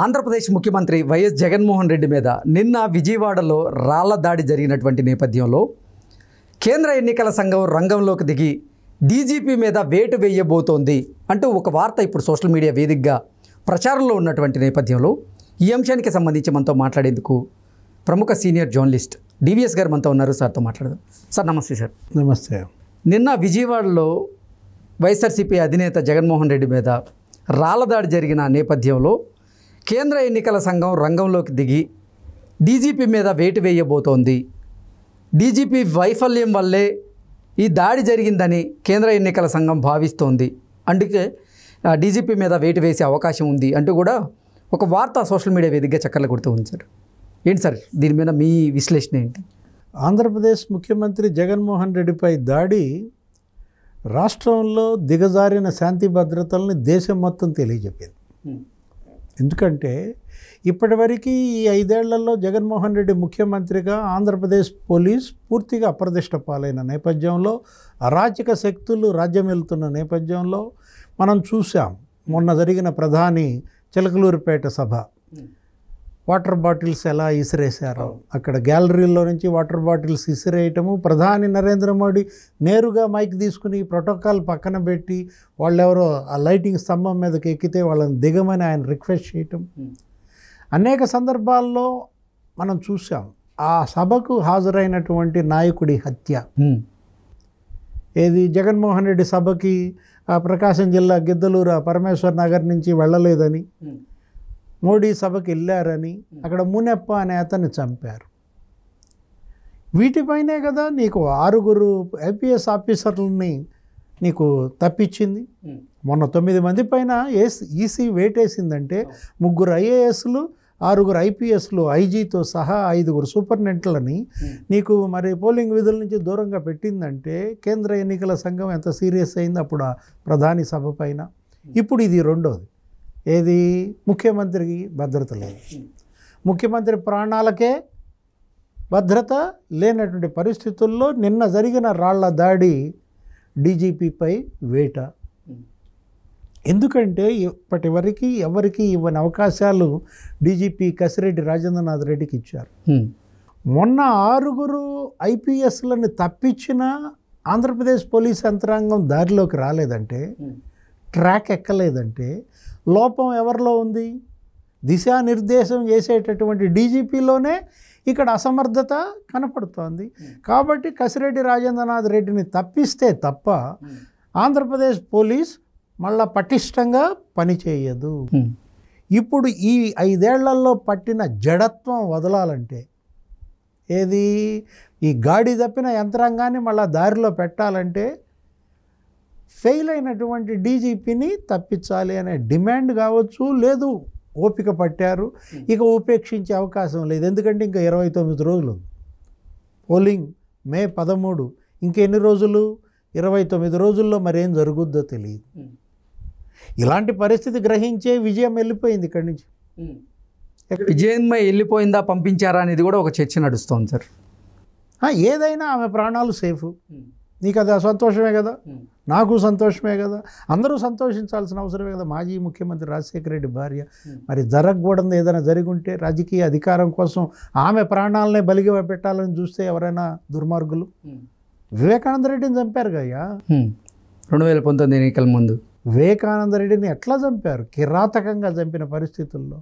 ఆంధ్రప్రదేశ్ ముఖ్యమంత్రి వైఎస్ జగన్మోహన్ రెడ్డి మీద నిన్న విజయవాడలో రాళ్ల దాడి జరిగినటువంటి నేపథ్యంలో కేంద్ర ఎన్నికల సంఘం రంగంలోకి దిగి డీజీపీ మీద వేటు వేయబోతోంది అంటూ ఒక వార్త ఇప్పుడు సోషల్ మీడియా వేదికగా ప్రచారంలో ఉన్నటువంటి నేపథ్యంలో ఈ అంశానికి సంబంధించి మనతో మాట్లాడేందుకు ప్రముఖ సీనియర్ జర్నలిస్ట్ డివిఎస్ గారు మనతో ఉన్నారు. సార్తో మాట్లాడదాం. సార్ నమస్తే. సార్ నమస్తే. నిన్న విజయవాడలో వైఎస్ఆర్సీపీ అధినేత జగన్మోహన్ రెడ్డి మీద రాళ్ల దాడి జరిగిన నేపథ్యంలో కేంద్ర ఎన్నికల సంఘం రంగంలోకి దిగి డీజీపీ మీద వేటు వేయబోతోంది. డీజీపీ వైఫల్యం వల్లే ఈ దాడి జరిగిందని కేంద్ర ఎన్నికల సంఘం భావిస్తోంది. అందుకే డీజీపీ మీద వేటు వేసే అవకాశం ఉంది అంటూ కూడా ఒక వార్త సోషల్ మీడియా వేదికగా చక్కర్లు కొడుతూ ఉంది. సార్ ఏంటి సార్ దీని మీద మీ విశ్లేషణ ఏంటి? ఆంధ్రప్రదేశ్ ముఖ్యమంత్రి జగన్మోహన్ రెడ్డిపై దాడి రాష్ట్రంలో దిగజారిన శాంతి భద్రతల్ని దేశం మొత్తం తెలియజెప్పింది. ఎందుకంటే ఇప్పటివరకు ఈ 5 ఏళ్లలో జగన్మోహన్ రెడ్డి ముఖ్యమంత్రిగా ఆంధ్రప్రదేశ్ పోలీస్ పూర్తిగా అప్రదిష్ట పాలైన నేపథ్యంలో, అరాచక శక్తులు రాజ్యం వెళ్తున్న నేపథ్యంలో మనం చూసాం. మొన్న జరిగిన ప్రధాని చిలకలూరిపేట సభ వాటర్ బాటిల్స్ ఎలా ఇసిరేశారో, అక్కడ గ్యాలరీలో నుంచి వాటర్ బాటిల్స్ ఇసిరేయటము, ప్రధాని నరేంద్ర మోడీ నేరుగా మైక్ తీసుకుని ప్రోటోకాల్ పక్కన పెట్టి వాళ్ళెవరో ఆ లైటింగ్ స్తంభం మీదకి ఎక్కితే వాళ్ళని దిగమని ఆయన రిక్వెస్ట్ చేయటం అనేక సందర్భాల్లో మనం చూసాం. ఆ సభకు హాజరైనటువంటి నాయకుడి హత్య, ఏది జగన్మోహన్ రెడ్డి సభకి ప్రకాశం జిల్లా గిద్దలూరు పరమేశ్వర్ నగర్ నుంచి వెళ్ళలేదని, మోడీ సభకి వెళ్ళారని అక్కడ మునెప్ప అనే అతన్ని చంపారు. వీటిపైనే కదా నీకు 6 ఐపీఎస్ ఆఫీసర్లని నీకు తప్పించింది. మొన్న 9 మంది పైన ఈసీ వేటేసిందంటే 3 ఐఏఎస్లు, 6 ఐపీఎస్లు, ఐజీతో సహా 5 సూపరింటెండెంట్లని నీకు మరి పోలింగ్ విధుల నుంచి దూరంగా పెట్టిందంటే కేంద్ర ఎన్నికల సంఘం ఎంత సీరియస్ అయింది అప్పుడు ఆ ప్రధాని సభ పైన. ఇప్పుడు ఇది రెండోది, ఏది ముఖ్యమంత్రికి భద్రత లేదు. ముఖ్యమంత్రి ప్రాణాలకే భద్రత లేనటువంటి పరిస్థితుల్లో నిన్న జరిగిన రాళ్ల దాడి డీజీపీపై వేట. ఎందుకంటే ఇప్పటి వరకు ఎవరికి ఇవ్వని అవకాశాలు డీజీపీ కసిరెడ్డి రాజేంద్రనాథ్ రెడ్డికి ఇచ్చారు. మొన్న 6 ఐపీఎస్లను తప్పించిన ఆంధ్రప్రదేశ్ పోలీస్ యంత్రాంగం దారిలోకి రాలేదంటే, ట్రాక్ ఎక్కలేదంటే లోపం ఎవరిలో ఉంది? దిశానిర్దేశం చేసేటటువంటి డీజీపీలోనే ఇక్కడ అసమర్థత కనపడుతోంది. కాబట్టి కసిరెడ్డి రాజేంద్రనాథ్ రెడ్డిని తప్పిస్తే తప్ప ఆంధ్రప్రదేశ్ పోలీస్ మళ్ళా పటిష్టంగా పనిచేయదు. ఇప్పుడు ఈ 5 ఏళ్లలో పట్టిన జడత్వం వదలాలంటే, ఏది ఈ గాడి తప్పిన యంత్రాంగాన్ని మళ్ళా దారిలో పెట్టాలంటే ఫెయిల్ అయినటువంటి డీజీపీని తప్పించాలి అనే డిమాండ్ కావచ్చు. లేదు ఓపిక పట్టారు, ఇక ఉపేక్షించే అవకాశం లేదు. ఎందుకంటే ఇంకా 29 రోజులు పోలింగ్, మే 13, ఇంకెన్ని రోజులు? 29 రోజుల్లో మరేం జరుగుద్దో తెలియదు. ఇలాంటి పరిస్థితి గ్రహించే విజయం వెళ్ళిపోయింది ఇక్కడి నుంచి. విజయం వెళ్ళిపోయిందా, పంపించారా అనేది కూడా ఒక చర్చ నడుస్తోంది సార్. ఏదైనా ఆమె ప్రాణాలు సేఫ్. నీకు అది సంతోషమే కదా, నాకు సంతోషమే కదా, అందరూ సంతోషించాల్సిన అవసరమే కదా. మాజీ ముఖ్యమంత్రి రాజశేఖర రెడ్డి భార్య, మరి జరగకూడదు ఏదైనా జరిగి ఉంటే రాజకీయ అధికారం కోసం ఆమె ప్రాణాలనే బలిగా పెట్టాలని చూస్తే ఎవరైనా దుర్మార్గులు. వివేకానంద రెడ్డిని చంపారు కయ్యా 2019 ఎన్నికల ముందు. వివేకానంద రెడ్డిని ఎట్లా చంపారు? కిరాతకంగా చంపిన పరిస్థితుల్లో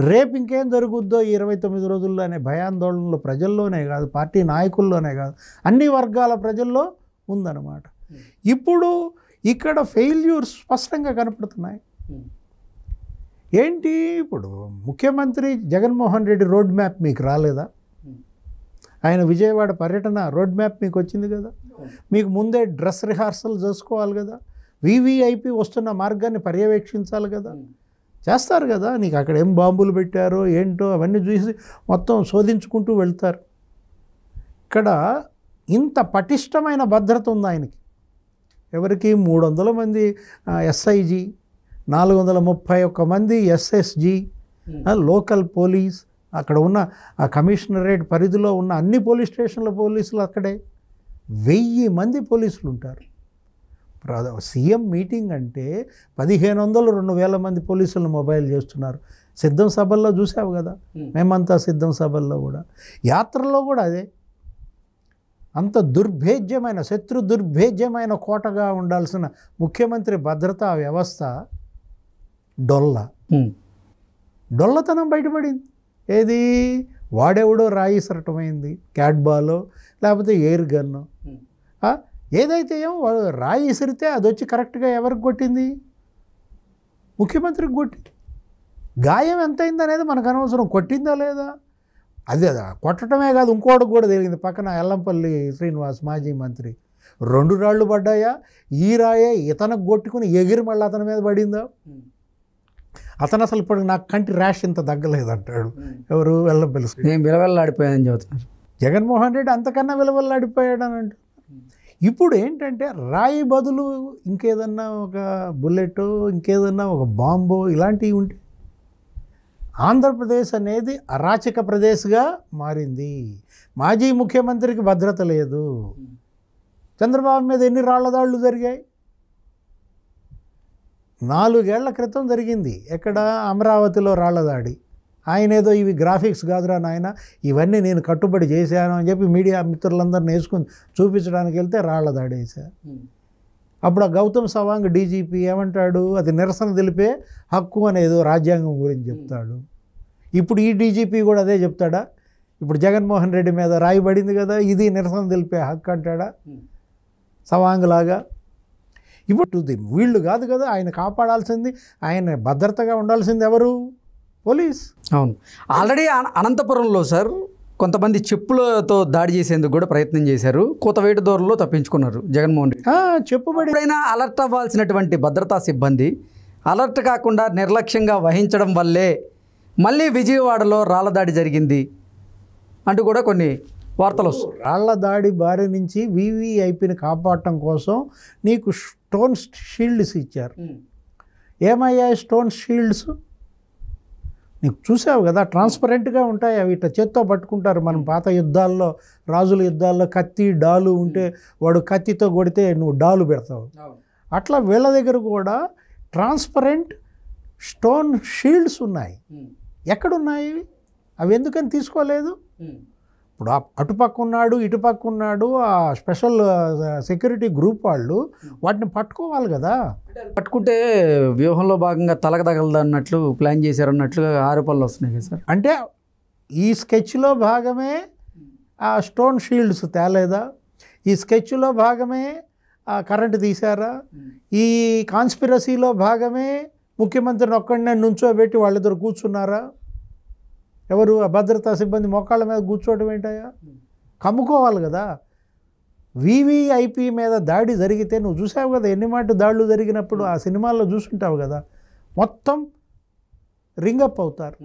రేపు ఇంకేం జరుగుద్దో ఈ 29 రోజుల్లో అనే భయాందోళనలో ప్రజల్లోనే కాదు, పార్టీ నాయకుల్లోనే కాదు, అన్ని వర్గాల ప్రజల్లో ఉందన్నమాట. ఇప్పుడు ఇక్కడ ఫెయిల్యూర్స్ స్పష్టంగా కనపడుతున్నాయి. ఏంటి ఇప్పుడు ముఖ్యమంత్రి జగన్మోహన్ రెడ్డి రోడ్ మ్యాప్ మీకు రాలేదా? ఆయన విజయవాడ పర్యటన రోడ్ మ్యాప్ మీకు వచ్చింది కదా. మీకు ముందే డ్రెస్ రిహార్సల్ చేసుకోవాలి కదా, వివిఐపి వస్తున్న మార్గాన్ని పర్యవేక్షించాలి కదా, చేస్తారు కదా. నీకు అక్కడ ఏం బాంబులు పెట్టారో ఏంటో అవన్నీ చూసి మొత్తం శోధించుకుంటూ వెళ్తారు. ఇక్కడ ఇంత పటిష్టమైన భద్రత ఉంది ఆయనకి. ఎవరికి? 300 మంది ఎస్ఐజీ, 431 మంది ఎస్ఎస్జీ, లోకల్ పోలీస్, అక్కడ ఉన్న ఆ కమిషనరేట్ పరిధిలో ఉన్న అన్ని పోలీస్ స్టేషన్ల పోలీసులు అక్కడే 1000 మంది పోలీసులు ఉంటారు. సీఎం మీటింగ్ అంటే 1500-2000 మంది పోలీసులను మొబైల్ చేస్తున్నారు. సిద్ధం సభల్లో చూసావు కదా, మేమంతా సిద్ధం సభల్లో కూడా, యాత్రలో కూడా అదే. అంత దుర్భేద్యమైన శత్రు దుర్భేద్యమైన కోటగా ఉండాల్సిన ముఖ్యమంత్రి భద్రతా వ్యవస్థ డొల్లతనం బయటపడింది. ఏది, వాడెవడో రాయి ఇసరటమైంది, క్యాట్ బాలో లేకపోతే ఎయిర్ గన్ను. ఏదైతే ఏమో వాడు రాయి ఇసిరితే అది వచ్చి కరెక్ట్గా ఎవరికి కొట్టింది? ముఖ్యమంత్రికి కొట్టింది. గాయం ఎంతైంది అనేది మనకు అనవసరం, కొట్టిందా లేదా అది కొట్టడమే కాదు, ఇంకోటికి కూడా తెలిగింది. పక్కన ఎల్లంపల్లి శ్రీనివాస్ మాజీ మంత్రి 2 రాళ్ళు పడ్డాయా, ఈ రాయే ఇతనికి కొట్టుకుని ఎగిరి మళ్ళీ అతని మీద పడిందా? అతను అసలు ఇప్పుడు నాకు కంటి ర్యాష్ ఇంత తగ్గలేదు అంటాడు. ఎవరు? ఎల్లంపల్లి. నేను విలవెల్లాడిపోయానని చెబుతున్నారు. జగన్మోహన్ రెడ్డి అంతకన్నా విలవెల్లాడిపోయాడు అని అంటారు. ఇప్పుడు ఏంటంటే రాయి బదులు ఇంకేదన్నా ఒక బుల్లెట్, ఇంకేదన్నా ఒక బాంబు ఇలాంటివి ఉంటే ఆంధ్రప్రదేశ్ అనేది అరాచక ప్రదేశ్గా మారింది. మాజీ ముఖ్యమంత్రికి భద్రత లేదు. చంద్రబాబు మీద ఎన్ని రాళ్లదాళ్ళు జరిగాయి? 4 ఏళ్ల క్రితం జరిగింది. ఎక్కడ? అమరావతిలో రాళ్లదాడి. ఆయన ఏదో ఇవి గ్రాఫిక్స్ కాదురా నాయన, ఇవన్నీ నేను కట్టుబడి చేశాను అని చెప్పి మీడియా మిత్రులందరినీ వేసుకుని చూపించడానికి వెళ్తే రాళ్లదాడి వేశారు. అప్పుడు ఆ గౌతమ్ సవాంగ్ డీజీపీ ఏమంటాడు? అది నిరసన తెలిపే హక్కు అనేదో రాజ్యాంగం గురించి చెప్తాడు. ఇప్పుడు ఈ డీజీపీ కూడా అదే చెప్తాడా? ఇప్పుడు జగన్మోహన్ రెడ్డి మీద రాయబడింది కదా, ఇది నిరసన తెలిపే హక్కు అంటాడా సవాంగ్ లాగా? ఇప్పుడు వీళ్ళు కాదు కదా ఆయన కాపాడాల్సింది, ఆయన భద్రతగా ఉండాల్సింది ఎవరు? పోలీస్. అవును. ఆల్రెడీ అనంతపురంలో సార్ కొంతమంది చెప్పులతో దాడి చేసేందుకు కూడా ప్రయత్నం చేశారు. కూతవేటు దూరంలో తప్పించుకున్నారు జగన్మోహన్ రెడ్డి. చెప్పుబడి ఎప్పుడైనా అలర్ట్ అవ్వాల్సినటువంటి భద్రతా సిబ్బంది అలర్ట్ కాకుండా నిర్లక్ష్యంగా వహించడం వల్లే మళ్ళీ విజయవాడలో రాళ్లదాడి జరిగింది అంటూ కూడా కొన్ని వార్తలు వస్తాయి. రాళ్ల దాడి బారి నుంచి వీవీఐపీని కాపాడటం కోసం నీకు స్టోన్ షీల్డ్స్ ఇచ్చారు. ఏమయ్యాయి స్టోన్ షీల్డ్స్? నీకు చూసావు కదా, ట్రాన్స్పరెంట్గా ఉంటాయి. అవి ఇట్లా చేత్తో పట్టుకుంటారు. మనం పాత యుద్ధాల్లో, రాజుల యుద్ధాల్లో కత్తి డాలు ఉంటే వాడు కత్తితో కొడితే నువ్వు డాలు పెడతావు. అట్లా వీళ్ళ దగ్గర కూడా ట్రాన్స్పరెంట్ స్టోన్ షీల్డ్స్ ఉన్నాయి. ఎక్కడున్నాయి అవి? ఎందుకని తీసుకోలేదు? ఇప్పుడు అటుపక్క ఉన్నాడు, ఇటుపక్క ఉన్నాడు, ఆ స్పెషల్ సెక్యూరిటీ గ్రూప్ వాళ్ళు వాటిని పట్టుకోవాలి కదా. పట్టుకుంటే వ్యూహంలో భాగంగా తలకు తగలదు అన్నట్లు ప్లాన్ చేశారన్నట్లుగా ఆరోపణలు వస్తున్నాయి కదా సార్. అంటే ఈ స్కెచ్లో భాగమే ఆ స్టోన్ షీల్డ్స్ తేలేదా? ఈ స్కెచ్లో భాగమే ఆ కరెంటు తీశారా? ఈ కాన్స్పిరసీలో భాగమే ముఖ్యమంత్రిని ఒక్కడినే నుంచోబెట్టి వాళ్ళిద్దరు కూర్చున్నారా? ఎవరు? ఆ భద్రతా సిబ్బంది మోకాళ్ళ మీద కూర్చోవడం ఏంటయ్యా? కమ్ముకోవాలి కదా. వీవీఐపీ మీద దాడి జరిగితే నువ్వు చూసావు కదా, ఎన్ని మాట దాడులు జరిగినప్పుడు ఆ సినిమాల్లో చూసుంటావు కదా. మొత్తం రింగప్ అవుతారు,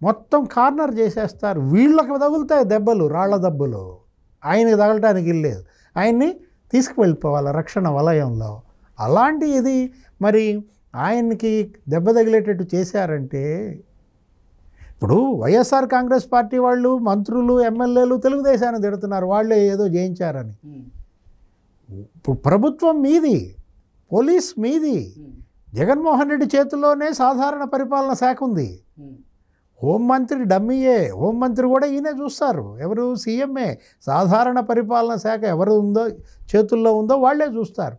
మొత్తం కార్నర్ చేసేస్తారు. వీళ్ళకి తగులుతాయి దెబ్బలు, రాళ్ల దెబ్బలు. ఆయనకి తగలటానికి ఇల్లేదు, ఆయన్ని తీసుకువెళ్ళిపోవాలి రక్షణ వలయంలో. అలాంటి ఇది మరి ఆయనకి దెబ్బ తగిలేటట్టు చేశారంటే, ఇప్పుడు వైఎస్ఆర్ కాంగ్రెస్ పార్టీ వాళ్ళు, మంత్రులు, ఎమ్మెల్యేలు తెలుగుదేశాన్ని తిడుతున్నారు, వాళ్ళే ఏదో చేయించారని. ఇప్పుడు ప్రభుత్వం మీది, పోలీస్ మీది, జగన్మోహన్ రెడ్డి చేతిలోనే సాధారణ పరిపాలన శాఖ ఉంది. హోంమంత్రి డమ్మీయే, హోంమంత్రి కూడా ఈయనే చూస్తారు. ఎవరు? సీఎంఏ. సాధారణ పరిపాలన శాఖ ఎవరు ఉందో చేతుల్లో ఉందో వాళ్ళే చూస్తారు.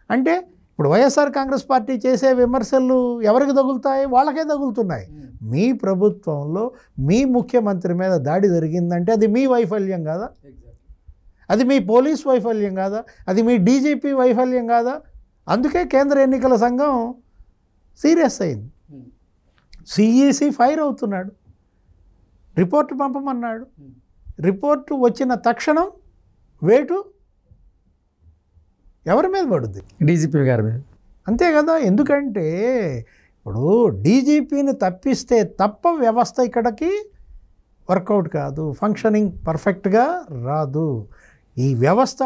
అంటే ఇప్పుడు వైఎస్ఆర్ కాంగ్రెస్ పార్టీ చేసే విమర్శలు ఎవరికి తగులుతాయి? వాళ్ళకే తగులుతున్నాయి. మీ ప్రభుత్వంలో మీ ముఖ్యమంత్రి మీద దాడి జరిగిందంటే అది మీ వైఫల్యం కాదా? అది మీ పోలీస్ వైఫల్యం కాదా? అది మీ డీజీపీ వైఫల్యం కాదా? అందుకే కేంద్ర ఎన్నికల సంఘం సీరియస్ అయింది. సిఈసి ఫైర్ అవుతున్నాడు, రిపోర్టు పంపమన్నాడు. రిపోర్టు వచ్చిన తక్షణం వేటు ఎవరి మీద పడుద్ది? డీజీపీ గారి మీద. అంతే కదా. ఎందుకంటే ఇప్పుడు డీజీపీని తప్పిస్తే తప్ప వ్యవస్థ ఇక్కడికి వర్కౌట్ కాదు, ఫంక్షనింగ్ పర్ఫెక్ట్గా రాదు. ఈ వ్యవస్థ